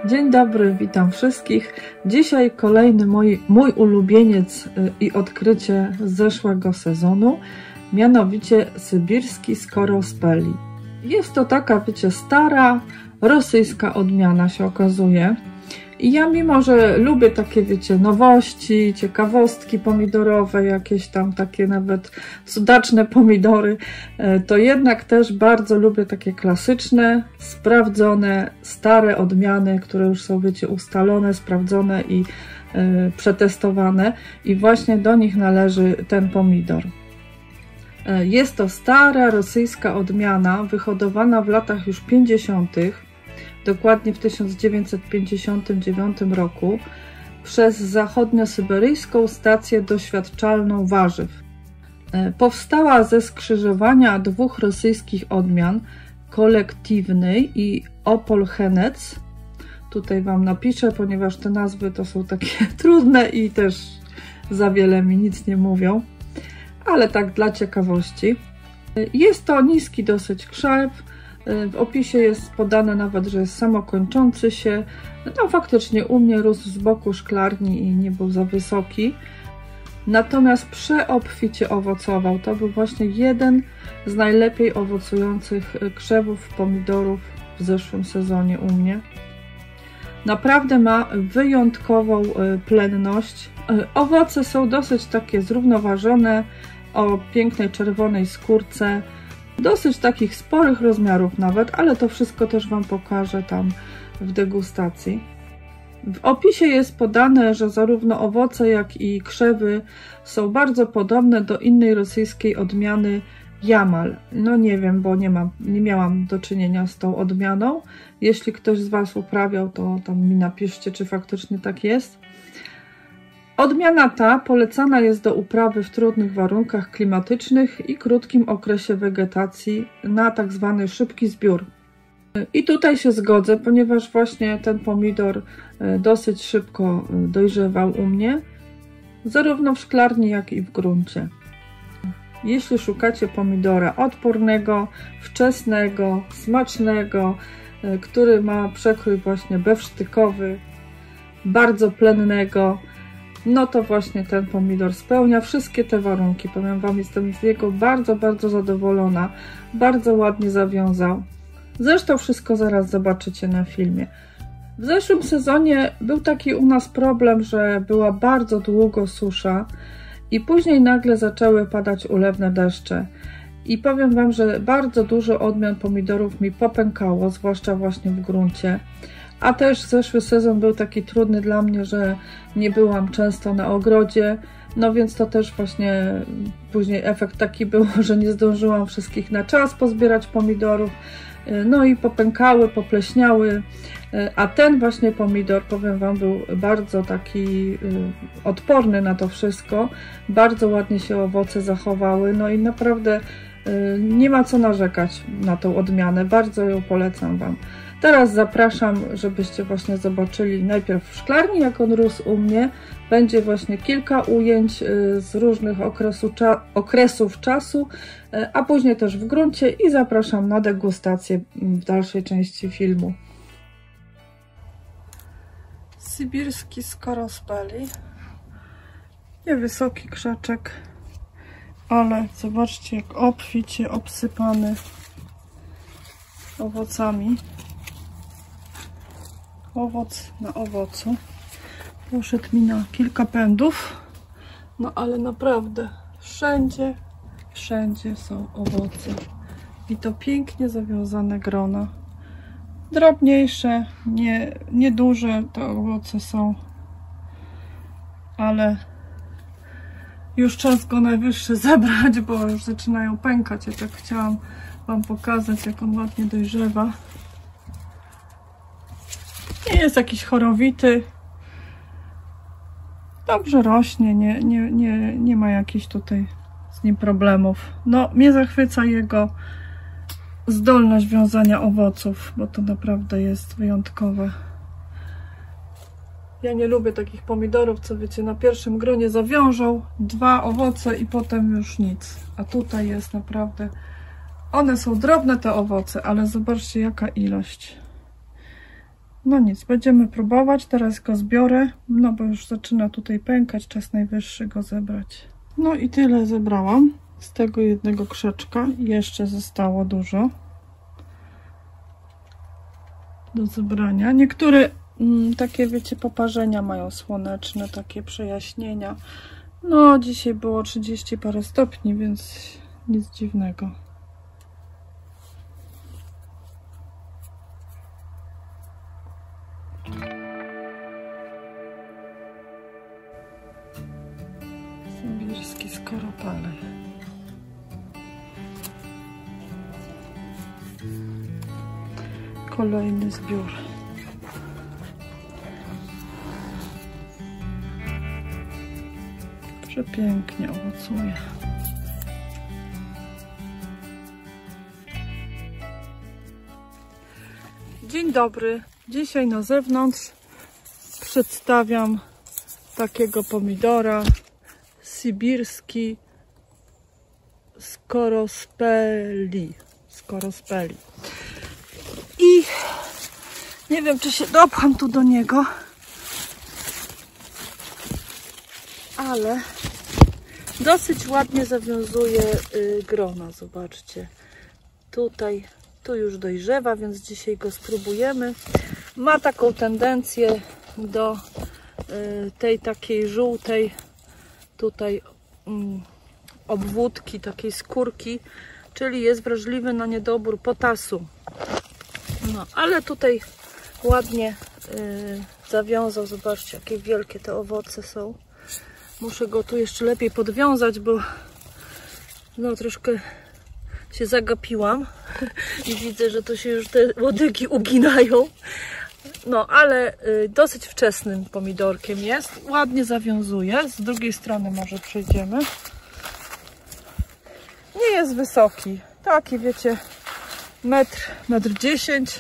Dzień dobry, witam wszystkich. Dzisiaj kolejny mój ulubieniec i odkrycie z zeszłego sezonu, mianowicie sybirski Skorospeli. Jest to taka, wiecie, stara rosyjska odmiana się okazuje. I ja mimo, że lubię takie, wiecie, nowości, ciekawostki pomidorowe, jakieś tam takie nawet cudaczne pomidory, to jednak też bardzo lubię takie klasyczne, sprawdzone, stare odmiany, które już są, wiecie, ustalone, sprawdzone i przetestowane. I właśnie do nich należy ten pomidor. Jest to stara rosyjska odmiana, wyhodowana w latach już 50., dokładnie w 1959 roku, przez Zachodniosyberyjską Stację Doświadczalną Warzyw. Powstała ze skrzyżowania dwóch rosyjskich odmian, Kolektywnej i Opolchenec. Tutaj Wam napiszę, ponieważ te nazwy to są takie trudne i też za wiele mi nic nie mówią, ale tak dla ciekawości. Jest to niski dosyć krzew. W opisie jest podane nawet, że jest samokończący się. No faktycznie u mnie rósł z boku szklarni i nie był za wysoki. Natomiast przeobficie owocował. To był właśnie jeden z najlepiej owocujących krzewów pomidorów w zeszłym sezonie u mnie. Naprawdę ma wyjątkową plenność. Owoce są dosyć takie zrównoważone, o pięknej czerwonej skórce. Dosyć takich sporych rozmiarów nawet, ale to wszystko też Wam pokażę tam w degustacji. W opisie jest podane, że zarówno owoce, jak i krzewy są bardzo podobne do innej rosyjskiej odmiany Jamal. No nie wiem, bo nie miałam do czynienia z tą odmianą. Jeśli ktoś z Was uprawiał, to tam mi napiszcie, czy faktycznie tak jest. Odmiana ta polecana jest do uprawy w trudnych warunkach klimatycznych i krótkim okresie wegetacji na tak zwany szybki zbiór. I tutaj się zgodzę, ponieważ właśnie ten pomidor dosyć szybko dojrzewał u mnie, zarówno w szklarni, jak i w gruncie. Jeśli szukacie pomidora odpornego, wczesnego, smacznego, który ma przekrój właśnie bewsztykowy, bardzo plennego, no to właśnie ten pomidor spełnia wszystkie te warunki. Powiem Wam, jestem z niego bardzo zadowolona. Bardzo ładnie zawiązał. Zresztą wszystko zaraz zobaczycie na filmie. W zeszłym sezonie był taki u nas problem, że była bardzo długo susza i później nagle zaczęły padać ulewne deszcze. I powiem Wam, że bardzo dużo odmian pomidorów mi popękało, zwłaszcza właśnie w gruncie. A też zeszły sezon był taki trudny dla mnie, że nie byłam często na ogrodzie, no więc to też właśnie później efekt taki był, że nie zdążyłam wszystkich na czas pozbierać pomidorów, no i popękały, popleśniały, a ten właśnie pomidor, powiem Wam, był bardzo taki odporny na to wszystko, bardzo ładnie się owoce zachowały, no i naprawdę nie ma co narzekać na tą odmianę, bardzo ją polecam Wam. Teraz zapraszam, żebyście właśnie zobaczyli najpierw w szklarni, jak on rósł u mnie. Będzie właśnie kilka ujęć z różnych okresów czasu, a później też w gruncie i zapraszam na degustację w dalszej części filmu. Sybirski Skorospeli. Niewysoki krzaczek, ale zobaczcie, jak obficie obsypany owocami. Owoc na owocu. Poszedł mi na kilka pędów. No ale naprawdę wszędzie są owoce. I to pięknie zawiązane grona. Drobniejsze, nieduże te owoce są. Ale już czas go najwyższy zebrać, bo już zaczynają pękać. Ja tak chciałam Wam pokazać, jak on ładnie dojrzewa. Nie jest jakiś chorowity. Dobrze rośnie, nie ma jakichś tutaj z nim problemów. No, mnie zachwyca jego zdolność wiązania owoców, bo to naprawdę jest wyjątkowe. Ja nie lubię takich pomidorów, co wiecie, na pierwszym gronie zawiążą dwa owoce i potem już nic. A tutaj jest naprawdę... One są drobne, te owoce, ale zobaczcie, jaka ilość. No nic, będziemy próbować. Teraz go zbiorę, no bo już zaczyna tutaj pękać. Czas najwyższy go zebrać. No i tyle zebrałam z tego jednego krzaczka. Jeszcze zostało dużo do zebrania. Niektóre takie, wiecie, poparzenia mają słoneczne, takie przejaśnienia. No, dzisiaj było 30 parę stopni, więc nic dziwnego. Sybirski skoropalej. Kolejny zbiór. Przepięknie owocuje. Dzień dobry. Dzisiaj na zewnątrz przedstawiam takiego pomidora. Sybirski skorospeli. I nie wiem, czy się dopcham tu do niego, ale dosyć ładnie zawiązuje grona. Zobaczcie, tu już dojrzewa, więc dzisiaj go spróbujemy. Ma taką tendencję do tej takiej żółtej tutaj obwódki, takiej skórki, czyli jest wrażliwy na niedobór potasu. No, ale tutaj ładnie zawiązał. Zobaczcie, jakie wielkie te owoce są. Muszę go tu jeszcze lepiej podwiązać, bo no troszkę się zagapiłam i widzę, że to się już te łodygi uginają. No, ale dosyć wczesnym pomidorkiem jest. Ładnie zawiązuje. Z drugiej strony może przejdziemy. Nie jest wysoki. Taki, wiecie, metr 10.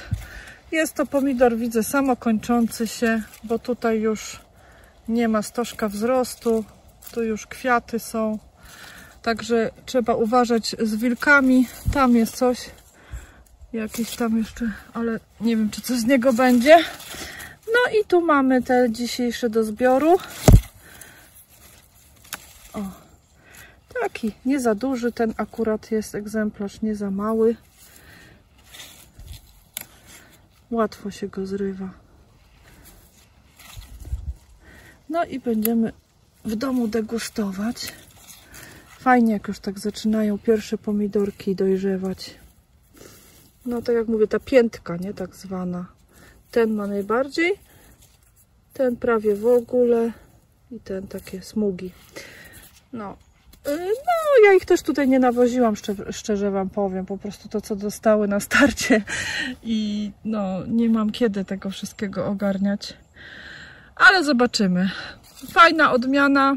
Jest to pomidor, widzę, samokończący się, bo tutaj już nie ma stożka wzrostu. Tu już kwiaty są. Także trzeba uważać z wilkami. Tam jest coś. Jakiś tam jeszcze, ale nie wiem, czy coś z niego będzie. No i tu mamy te dzisiejsze do zbioru. O, taki nie za duży, ten akurat jest egzemplarz, nie za mały. Łatwo się go zrywa. No i będziemy w domu degustować. Fajnie, jak już tak zaczynają pierwsze pomidorki dojrzewać. No tak jak mówię, ta piętka, nie, tak zwana. Ten ma najbardziej, ten prawie w ogóle i ten takie smugi. No ja ich też tutaj nie nawoziłam, szczerze wam powiem. Po prostu to, co dostały na starcie i no nie mam kiedy tego wszystkiego ogarniać. Ale zobaczymy. Fajna odmiana.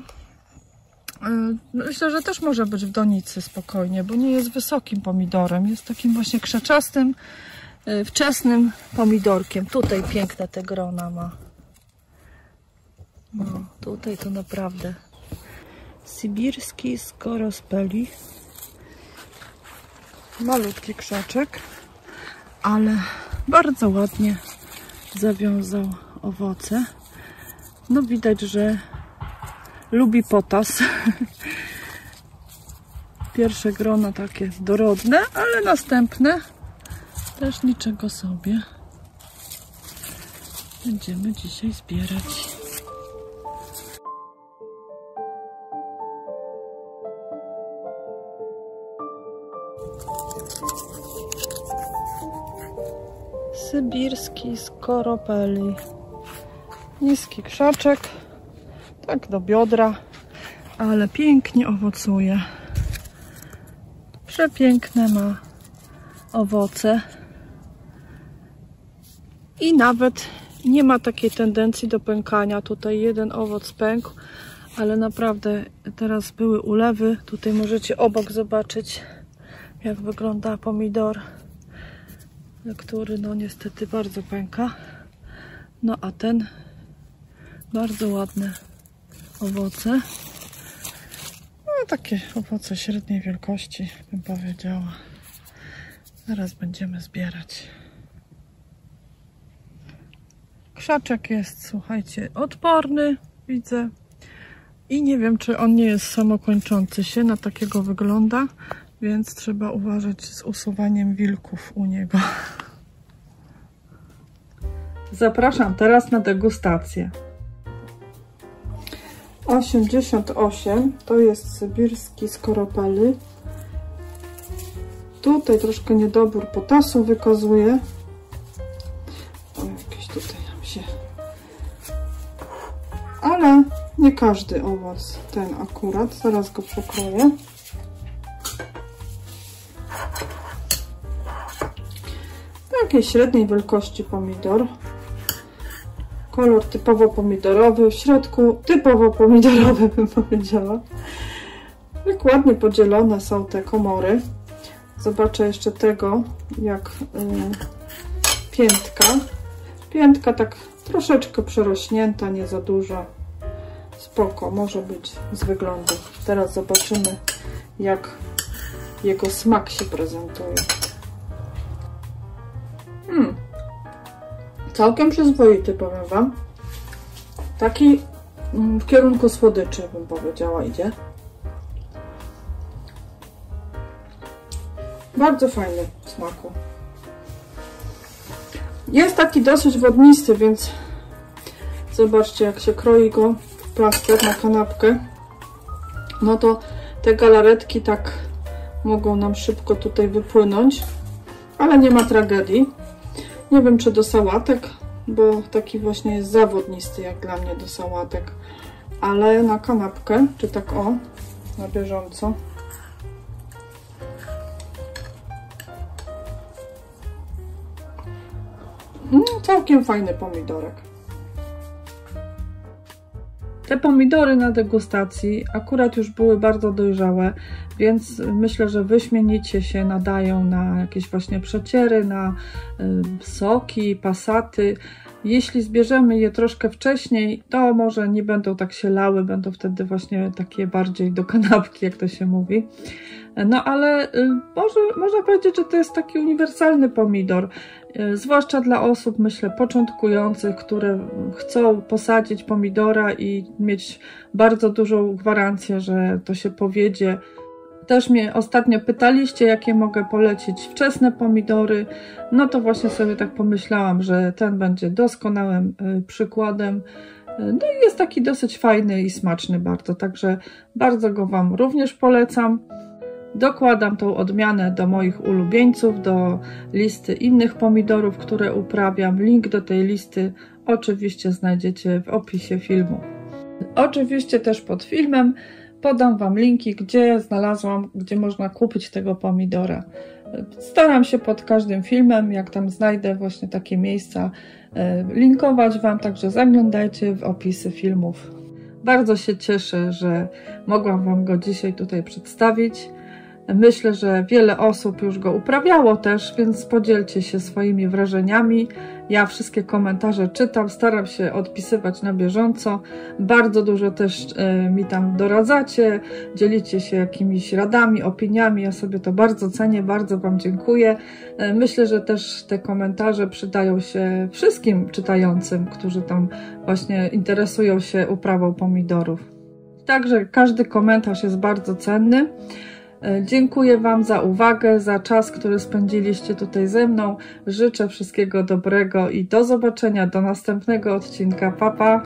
Myślę, że też może być w donicy spokojnie, bo nie jest wysokim pomidorem. Jest takim właśnie krzaczastym, wczesnym pomidorkiem. Tutaj piękne te grona ma. No, tutaj to naprawdę. Sybirski skorospeli. Malutki krzaczek, ale bardzo ładnie zawiązał owoce. No widać, że lubi potas. Pierwsze grona takie dorodne, ale następne też niczego sobie. Będziemy dzisiaj zbierać. Sybirski skoropeli. Niski krzaczek, tak do biodra, ale pięknie owocuje. Przepiękne ma owoce i nawet nie ma takiej tendencji do pękania. Tutaj jeden owoc pękł, ale naprawdę teraz były ulewy. Tutaj możecie obok zobaczyć, jak wygląda pomidor, który no niestety bardzo pęka. No a ten bardzo ładne owoce. No takie owoce średniej wielkości, bym powiedziała. Zaraz będziemy zbierać. Krzaczek jest, słuchajcie, odporny, widzę. I nie wiem, czy on nie jest samokończący się, na takiego wygląda, więc trzeba uważać z usuwaniem wilków u niego. Zapraszam teraz na degustację. 88 to jest sybirski skoropeli. Tutaj troszkę niedobór potasu wykazuje. O, jakieś tutaj nam się... Ale nie każdy owoc ten akurat. Zaraz go przekroję. Takiej średniej wielkości pomidor. Kolor typowo pomidorowy, w środku typowo pomidorowy, bym powiedziała. Jak ładnie podzielone są te komory. Zobaczę jeszcze tego, jak piętka. Piętka tak troszeczkę przerośnięta, nie za dużo. Spoko, może być z wyglądu. Teraz zobaczymy, jak jego smak się prezentuje. Całkiem przyzwoity, powiem wam. Taki w kierunku słodyczy, bym powiedziała, idzie. Bardzo fajny w smaku. Jest taki dosyć wodnisty, więc zobaczcie, jak się kroi go w plaster na kanapkę. No to te galaretki tak mogą nam szybko tutaj wypłynąć, ale nie ma tragedii. Nie wiem, czy do sałatek, bo taki właśnie jest zawodnisty jak dla mnie do sałatek, ale na kanapkę, czy tak o, na bieżąco. Całkiem fajny pomidorek. Te pomidory na degustacji akurat już były bardzo dojrzałe, więc myślę, że wyśmienicie się nadają na jakieś właśnie przeciery, na soki, pasaty. Jeśli zbierzemy je troszkę wcześniej, to może nie będą tak się lały, będą wtedy właśnie takie bardziej do kanapki, jak to się mówi. No ale można powiedzieć, że to jest taki uniwersalny pomidor, zwłaszcza dla osób, myślę, początkujących, które chcą posadzić pomidora i mieć bardzo dużą gwarancję, że to się powiedzie. Też mnie ostatnio pytaliście, jakie mogę polecić wczesne pomidory. No to właśnie sobie tak pomyślałam, że ten będzie doskonałym przykładem. No i jest taki dosyć fajny i smaczny bardzo, także bardzo go wam również polecam. Dokładam tą odmianę do moich ulubieńców, do listy innych pomidorów, które uprawiam. Link do tej listy oczywiście znajdziecie w opisie filmu. Oczywiście też pod filmem podam wam linki, gdzie znalazłam, gdzie można kupić tego pomidora. Staram się pod każdym filmem, jak tam znajdę właśnie takie miejsca, linkować wam, także zaglądajcie w opisy filmów. Bardzo się cieszę, że mogłam wam go dzisiaj tutaj przedstawić. Myślę, że wiele osób już go uprawiało też, więc podzielcie się swoimi wrażeniami. Ja wszystkie komentarze czytam, staram się odpisywać na bieżąco. Bardzo dużo też mi tam doradzacie, dzielicie się jakimiś radami, opiniami. Ja sobie to bardzo cenię, bardzo wam dziękuję. Myślę, że też te komentarze przydają się wszystkim czytającym, którzy tam właśnie interesują się uprawą pomidorów. Także każdy komentarz jest bardzo cenny. Dziękuję wam za uwagę, za czas, który spędziliście tutaj ze mną. Życzę wszystkiego dobrego i do zobaczenia, do następnego odcinka. Pa, pa!